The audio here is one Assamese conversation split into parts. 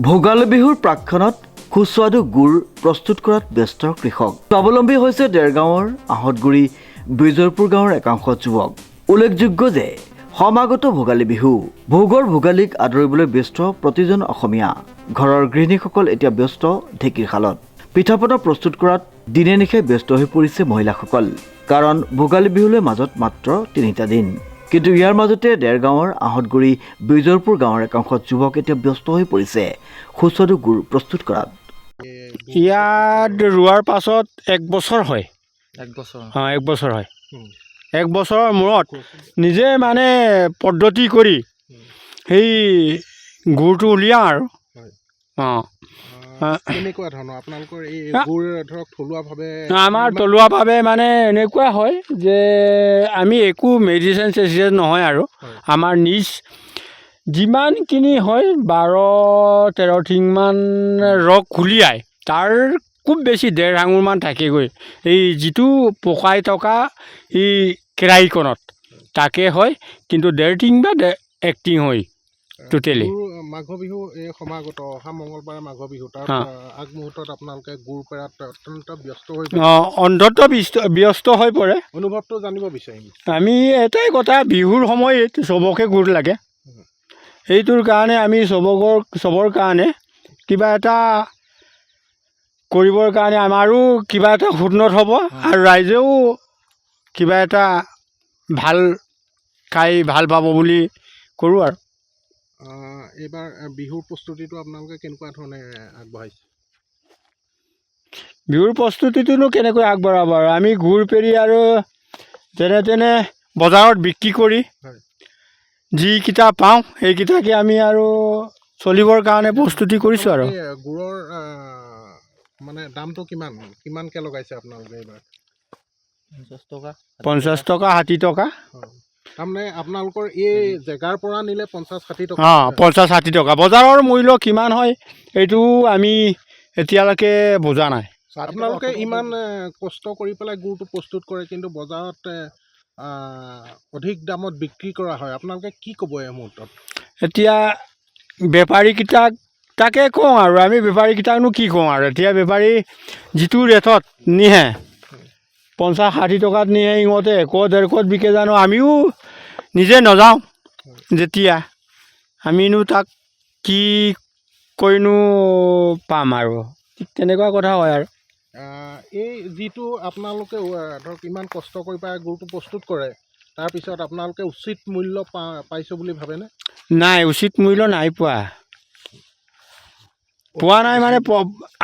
ভোগালী বিহুৰ প্ৰাক্ষণত সুস্বাদু গুড় প্ৰস্তুত কৰাত ব্যস্ত কৃষক। স্বাৱলম্বী হৈছে দেৰগাঁৱৰ আহঁতগুৰি বিজয়পুৰ গাঁৱৰ একাংশ যুৱক। উল্লেখযোগ্য যে সমাগত ভোগালী বিহু ভোগৰ ভোগালীক আদৰিবলৈ ব্যস্ত প্ৰতিজন অসমীয়া। ঘৰৰ গৃহিণীসকল এতিয়া ব্যস্ত ঢেঁকীৰ শালত। পিঠা-পনা প্ৰস্তুত কৰাত দিনে নিশাই ব্যস্ত হৈ পৰিছে মহিলাসকল। কাৰণ ভোগালী বিহুলৈ মাজত মাত্ৰ 3টা দিন। কিন্তু ইয়াৰ মাজতে দেৰগাঁৱৰ আহঁতগুৰি বিজয়পুৰ গাঁৱৰ একাংশ যুৱক এতিয়া ব্যস্ত হৈ পৰিছে সুস্বাদু গুড় প্ৰস্তুত কৰাত। ইয়াত ৰোৱাৰ পাছত 1 বছৰ হয়। 1 বছৰ। অঁ 1 বছৰ হয়। 1 বছৰৰ মূৰত নিজে মানে পদ্ধতি কৰি সেই গুড়টো উলিয়াওঁ আৰু। অঁ কেনেকুৱা ধৰণৰ আপোনালোকৰ এই গুড় ধৰক থলুৱাভাৱে? আমাৰ থলুৱাভাৱে মানে এনেকুৱা হয় যে আমি একো মেডিচিন চেডিচিন নহয় আৰু আমাৰ নিজ যিমানখিনি হয় 12-13 ঠিংমান ৰস উলিয়াই তাৰ খুব বেছি 1.5 আঙুৰমান থাকেগৈ এই যিটো পকাই থকা এই কেৰাহীখনত তাকে হয়, কিন্তু 1.5 টিং বা 1 টিং হয় টোটেলি। মাঘ বিহু এই সমাগত অহা মঙলবাৰে মাঘ বিহু তাৰ আগমুহূৰ্তত আপোনালোকে গুড় পেৰাত অত্যন্ত ব্যস্ত হৈ পৰে। অন্ততঃ ব্যস্ত হৈ পৰে। অনুভৱটো জানিব বিচাৰিম। আমি এটাই কথা, বিহুৰ সময়ত চবকে গুড় লাগে। সেইটোৰ কাৰণে আমি চবৰ কাৰণে কিবা এটা কৰিবৰ কাৰণে আমাৰো কিবা এটা উন্নত হ'ব আৰু ৰাইজেও কিবা এটা ভাল খাই ভাল পাব বুলি কৰোঁ আৰু। এইবাৰ বিহুৰ প্ৰস্তুতিটো আপোনালোকে কেনেকুৱা ধৰণে আগবঢ়াইছে? বিহুৰ প্ৰস্তুতিটোনো কেনেকৈ আগবঢ়াব আৰু আমি গুড় পেৰি আৰু যেনে তেনে বজাৰত বিক্ৰী কৰি যিকেইটা পাওঁ সেইকেইটাকে আমি আৰু চলিবৰ কাৰণে প্ৰস্তুতি কৰিছোঁ আৰু। গুড়ৰ মানে দামটো কিমানকৈ লগাইছে আপোনালোকে এইবাৰ? 50 টকা 60 টকা। তাৰমানে আপোনালোকৰ এই জেগাৰ পৰা নিলে 50-60 টকা? 50-60 টকা। বজাৰৰ মূল্য কিমান হয় এইটো আমি এতিয়ালৈকে বুজা নাই। আপোনালোকে ইমান কষ্ট কৰি পেলাই গুড়টো প্ৰস্তুত কৰে, কিন্তু বজাৰত অধিক দামত বিক্ৰী কৰা হয়, আপোনালোকে কি ক'ব এই মুহূৰ্তত? এতিয়া বেপাৰীকেইটাক তাকে কওঁ আৰু আমি বেপাৰীকেইটাকনো কি কওঁ আৰু। এতিয়া বেপাৰী যিটো ৰেটত নিয়ে 50-60 টকাত নিয়ে, ইহঁতে 100-150 বিকে জানো। আমিও নিজে নাযাওঁ যেতিয়া, আমিনো তাক কি কৰিনো পাম আৰু, ঠিক তেনেকুৱা কথা হয় আৰু। এই যিটো আপোনালোকে ধৰক ইমান কষ্ট কৰি পেলাই গুড়টো প্ৰস্তুত কৰে, তাৰপিছত আপোনালোকে উচিত মূল্য পাইছোঁ বুলি ভাবেনে? নাই, উচিত মূল্য নাই পোৱা নাই মানে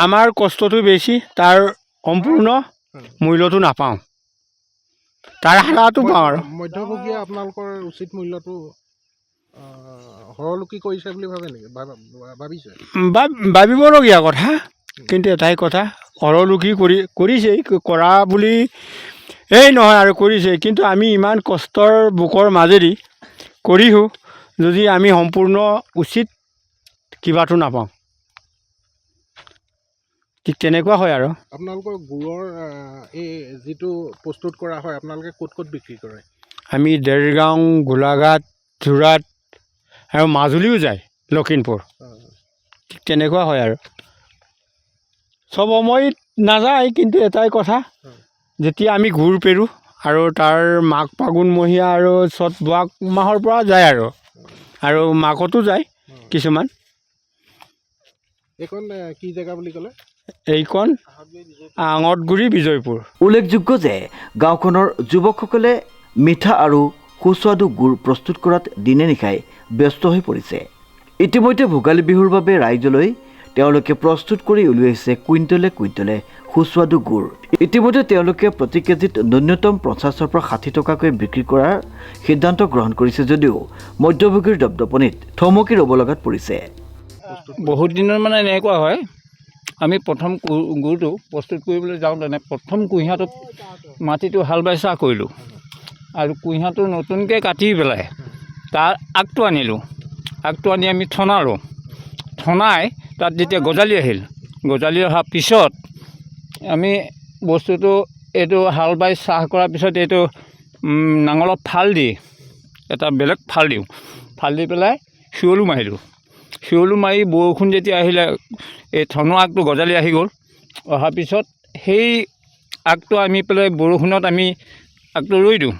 আমাৰ কষ্টটো বেছি, তাৰ সম্পূৰ্ণ মূল্যটো নাপাওঁ, তাৰ হাৰাটো পাওঁ আৰু। মধ্যভোগীয়ে আপোনালোকৰ উচিত মূল্যটো হৰলুকি কৰিছে বুলি ভাবে নেকি? ভাবিছে? ভাবিবলগীয়া কথা, কিন্তু এটাই কথা, হৰলুকি কৰিছেই, কৰা বুলি এই নহয় আৰু কৰিছে, কিন্তু আমি ইমান কষ্টৰ বুকৰ মাজেদি কৰিছোঁ যদি আমি সম্পূৰ্ণ উচিত কিবাটো নাপাওঁ, ঠিক তেনেকুৱা হয় আৰু। আপোনালোকৰ গুড়ৰ এই যিটো প্ৰস্তুত কৰা হয় আপোনালোকে ক'ত ক'ত বিক্ৰী কৰে? আমি দেৰগাঁও, গোলাঘাট, যোৰহাট আৰু মাজুলীও যায়, লখিমপুৰ, ঠিক তেনেকুৱা হয় আৰু। চব সময়ত নাযায়, কিন্তু এটাই কথা, যেতিয়া আমি গুড় পেৰোঁ আৰু তাৰ মাঘ ফাগুনমহীয়া আৰু চ'ত বহাগ মাহৰ পৰা যায় আৰু মাঘতো যায় কিছুমান। এইখন কি জেগা বুলি ক'লে? এইখন আহঁতগুৰি বিজয়পুৰ। উল্লেখযোগ্য যে গাঁওখনৰ যুৱকসকলে মিঠা আৰু সুস্বাদু গুড় প্ৰস্তুত কৰাত দিনে নিশাই ব্যস্ত হৈ পৰিছে। ইতিমধ্যে ভোগালী বিহুৰ বাবে ৰাইজলৈ তেওঁলোকে প্ৰস্তুত কৰি উলিয়াইছে কুইণ্টলে সুস্বাদু গুড়। ইতিমধ্যে তেওঁলোকে প্ৰতি কেজিত ন্যূনতম 50-ৰ পৰা 60 টকাকৈ বিক্ৰী কৰাৰ সিদ্ধান্ত গ্ৰহণ কৰিছে যদিও মধ্যভোগীৰ দপদপনিত থমকি ৰ'ব লগাত পৰিছে। বহুত দিনৰ মানে এনেকুৱা হয়, আমি প্ৰথম গুড়টো প্ৰস্তুত কৰিবলৈ যাওঁতেনে প্ৰথম কুঁহিয়াৰটো মাটিটো হাল বাই চাহ কৰিলোঁ, আৰু কুঁহিয়াৰটো নতুনকৈ কাটি পেলাই তাৰ আগটো আনিলোঁ, আগটো আনি আমি থনাই তাত যেতিয়া গজালি অহাৰ পিছত আমি বস্তুটো এইটো হাল বাই চাহ কৰাৰ পিছত এইটো নাঙলত ফাল দি এটা বেলেগ ফাল দি পেলাই শিয়লো মাৰিলোঁ। শিৱলো মাৰি বৰষুণ যেতিয়া আহিলে এই ধনৰ আগটো গজালি আহি গ'ল। অহাৰ পিছত সেই আগটো আমি পেলাই বৰষুণত আমি আগটো ৰুই দিওঁ।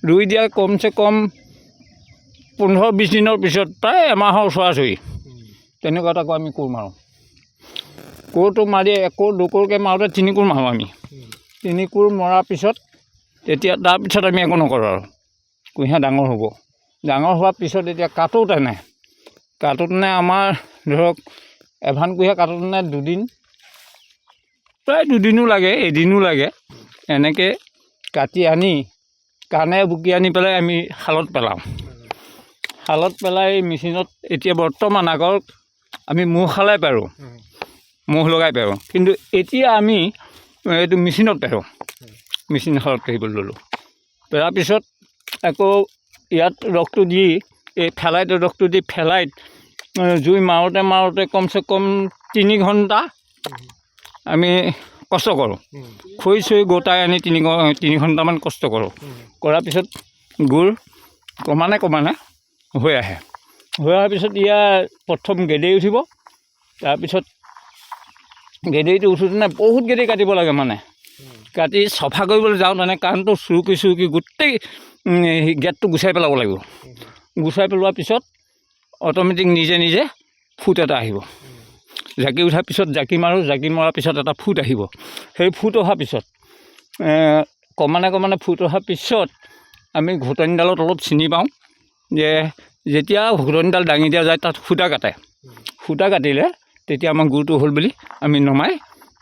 ৰুই দিয়া কমচে কম 15-20 দিনৰ পিছত প্ৰায় এমাহৰ ওচৰা-ওচৰি তেনেকুৱাত আকৌ আমি কোৰ মাৰোঁ। কোৰটো মাৰি একোৰ দুকোৰকৈ মাৰোঁতে 3 কোৰ মাৰোঁ আমি। 3 কোৰ মৰাৰ পিছত তেতিয়া তাৰপিছত আমি একো নকৰোঁ আৰু কুঁহিয়াৰ ডাঙৰ হ'ব। ডাঙৰ হোৱাৰ পিছত এতিয়া কাটোতেনে আমাৰ ধৰক এভান কুঁহিয়াৰ কাটোতেনে 2 দিন, প্ৰায় 2 দিনো লাগে, এদিনো লাগে। এনেকৈ কাটি আনি কাণে বুকি আনি পেলাই আমি শালত পেলাওঁ। শালত পেলাই মেচিনত এতিয়া বৰ্তমান আগৰ আমি মহ খালাই পাৰোঁ, মহ লগাই পাৰোঁ, কিন্তু এতিয়া আমি এইটো মেচিনত পেৰোঁ। মেচিন শালত পেৰিবলৈ ল'লোঁ। পেৰাৰ পিছত আকৌ ইয়াত ৰসটো দি এই ফেলাইত ৰসটো দি ফেলাইত জুই মাৰোঁতে কমচে কম 3 ঘণ্টা আমি কষ্ট কৰোঁ। খৰি চৰি গোটাই আনি 3 ঘণ্টামান কষ্ট কৰোঁ। কৰাৰ পিছত গুড় ক্ৰমান্বয়ে হৈ আহে। হৈ অহাৰ পিছত ইয়াৰ প্ৰথম গেদেৰি উঠিব। তাৰপিছত গেদেৰিটো উঠোঁতে বহুত গেদেৰি কাটিব লাগে, মানে কাটি চফা কৰিবলৈ যাওঁতে কাণটো চুৰুকি গোটেই গেটটো গুচাই পেলাব লাগিব। গুচাই পেলোৱাৰ পিছত অট'মেটিক নিজে ফুট এটা আহিব। জাকি উঠাৰ পিছত জাকি মাৰোঁ, জাকি মৰাৰ পিছত এটা ফুট আহিব। সেই ফুট অহাৰ পিছত ক্ৰমান্বয়ে ফুট অহাৰ পিছত আমি ঘুটনিডালত অলপ চিনি পাওঁ যে যেতিয়া ঘুটনিডাল দাঙি দিয়া যায় তাত সূতা কাটে। সূতা কাটিলে তেতিয়া আমাৰ গুড়টো হ'ল বুলি আমি নমাই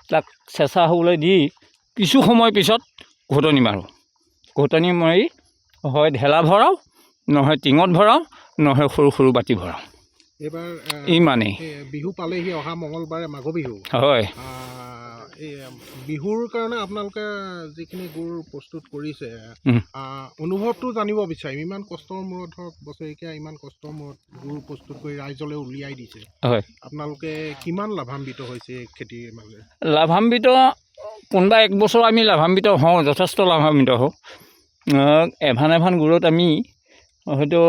তাক চেঁচা হ'বলৈ দি কিছু সময় পিছত ঘুটনি মাৰোঁ। ঘুটনি মাৰি হয় ঢেলা ভৰাওঁ, নহয় টিঙত ভৰাওঁ, নহয় সৰু বাতি ভৰাওঁ। এইবাৰ ইমানেই। বিহু পালেহি, অহা মঙলবাৰে মাঘ বিহু। হয়। এই বিহুৰ কাৰণে আপোনালোকে যিখিনি গুড় প্ৰস্তুত কৰিছে, অনুভৱটো জানিব বিচাৰিম। ইমান কষ্টৰ মূৰত, ধৰক বছৰেকীয়া ইমান কষ্টৰ মূৰত গুড় প্ৰস্তুত কৰি ৰাইজলৈ উলিয়াই দিছে, হয়, আপোনালোকে কিমান লাভান্বিত হৈছে এই খেতিৰ মাজে? লাভান্বিত কোনোবা এক বছৰ আমি লাভান্বিত হওঁ, যথেষ্ট লাভান্বিত হওঁ। এভান গুড়ত আমি হয়তো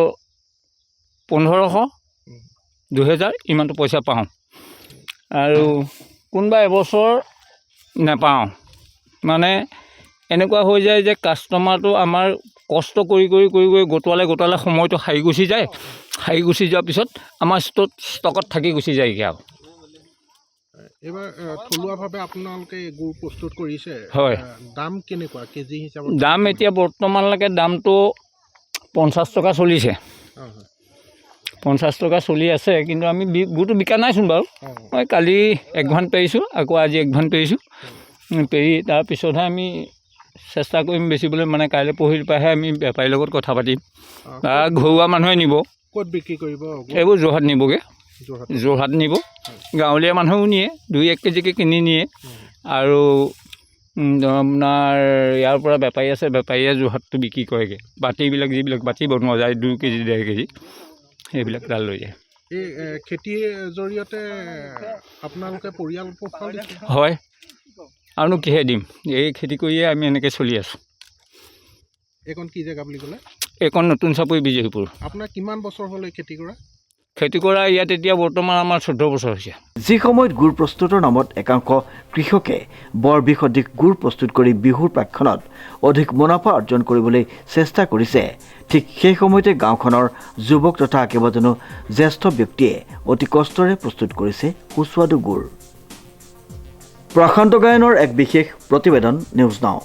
1500, 2000 ইমানটো পইচা পাওঁ। আৰু কোনোবা এবছৰ নাপাওঁ। মানে এনেকুৱা হৈ যায় যে কাষ্টমাৰটো আমাৰ কষ্ট কৰি গোটোৱালে সময়টো সাৰি গুচি যায়। সাৰি গুচি যোৱাৰ পিছত আমাৰ ষ্টকত থাকি গুচি যায়গৈ আৰু। এইবাৰ থলুৱাভাৱে আপোনালোকে গুড় প্ৰস্তুত কৰিছে, হয়। দাম কেনেকুৱা কেজি হিচাপত? দাম এতিয়া বৰ্তমানলৈকে দামটো 50 টকা চলিছে। 50 টকা চলি আছে, কিন্তু আমি গুড়টো বিকা নাইচোন বাৰু। মই কালি 1 ভান পেৰিছোঁ, আকৌ আজি 1 ভান পেৰিছোঁ। পেৰি তাৰপিছতহে আমি চেষ্টা কৰিম বেচিবলৈ। মানে কাইলৈ পৰহিৰ পৰাহে আমি বেপাৰীৰ লগত কথা পাতিম। ঘৰুৱা মানুহে নিব। ক'ত বিক্ৰী কৰিব? এইবোৰ যোৰহাট নিবগৈ। যোৰহাট নিব। গাঁৱলীয়া মানুহেও নিয়ে, 2-1 কেজিকৈ কিনি নিয়ে। আৰু আপোনাৰ ইয়াৰ পৰা বেপাৰী আছে, বেপাৰীয়ে যোৰহাটটো বিক্ৰী কৰেগৈ। বাতিবিলাক যিবিলাক বাতি বনোৱা যায় 2 কেজি 1.5 কেজি, সেইবিলাক তাত লৈ যায়। এই খেতিৰ জৰিয়তে আপোনালোকে পৰিয়াল পোহপাল দিছে? হয়, আৰুনো কিহে দিম, এই খেতি কৰিয়ে আমি এনেকৈ চলি আছোঁ। এইকণ কি জেগা বুলি ক'লে? এইকণ নতুন চাপৰি বিজয়ীপুৰ। আপোনাৰ কিমান বছৰ হ'ল এই খেতি কৰা? খেতি কৰা ইয়াত এতিয়া বৰ্তমান আমাৰ 14 বছৰ হৈছে। যি সময়ত গুড় প্ৰস্তুতৰ নামত একাংশ কৃষকে বৰ বিসদৃশ গুড় প্ৰস্তুত কৰি বিহুৰ প্ৰাক্ষণত অধিক মুনাফা অৰ্জন কৰিবলৈ চেষ্টা কৰিছে, ঠিক সেই সময়তে গাঁওখনৰ যুৱক তথা কেইবাজনো জ্যেষ্ঠ ব্যক্তিয়ে অতি কষ্টৰে প্ৰস্তুত কৰিছে সুস্বাদু গুড়। প্ৰশান্ত গায়নৰ এক বিশেষ প্ৰতিবেদন, নিউজ নাও।